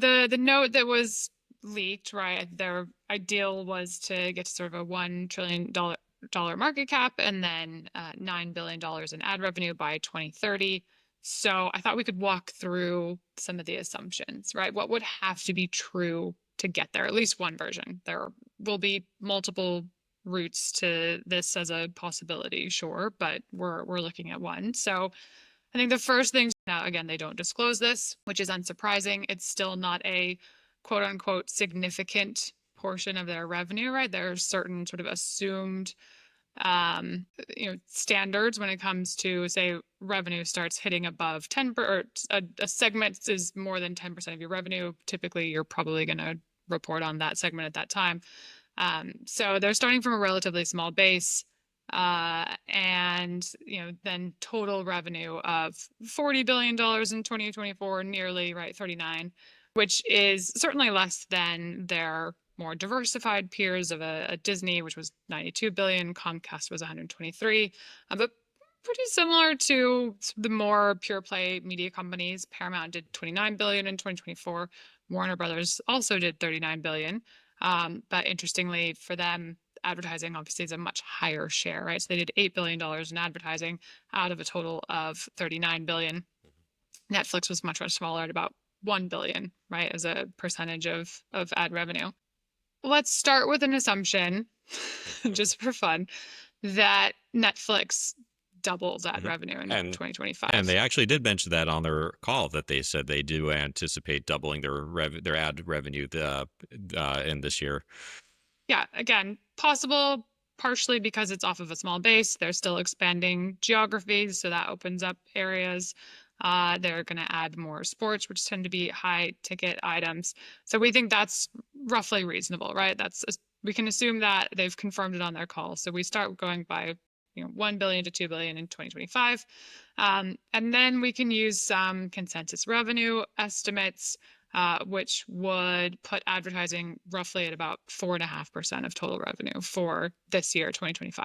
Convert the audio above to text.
So the note that was leaked, right? Their ideal was to get to sort of a $1 trillion market cap and then $9 billion in ad revenue by 2030. So I thought we could walk through some of the assumptions, right? What would have to be true to get there? At least one version. There will be multiple routes to this as a possibility, sure, but we're looking at one. So I think the first thing, now again, they don't disclose this, which is unsurprising. It's still not a quote unquote significant portion of their revenue, right? There are certain sort of assumed standards when it comes to, say, revenue starts hitting above 10 or a segment is more than 10% of your revenue. Typically, you're probably going to report on that segment at that time. So they're starting from a relatively small base. And then total revenue of $40 billion in 2024, nearly, right, 39, which is certainly less than their more diversified peers of a Disney, which was 92 billion, Comcast was 123, but pretty similar to the more pure play media companies. Paramount did 29 billion in 2024. Warner Brothers also did 39 billion. But interestingly for them, advertising obviously is a much higher share, right? So they did $8 billion in advertising out of a total of 39 billion. Netflix was much, much smaller at about 1 billion, right, as a percentage of ad revenue. Let's start with an assumption, just for fun, that Netflix doubles ad revenue in 2025. And they actually did mention that on their call, that they said they do anticipate doubling their ad revenue in this year. Yeah, again, possible partially because it's off of a small base. They're still expanding geographies, so that opens up areas. They're going to add more sports, which tend to be high ticket items. So we think that's roughly reasonable, right? We can assume that they've confirmed it on their call. So we start going by 1 billion to 2 billion in 2025. And then we can use some consensus revenue estimates, which would put advertising roughly at about 4.5% of total revenue for this year, 2025.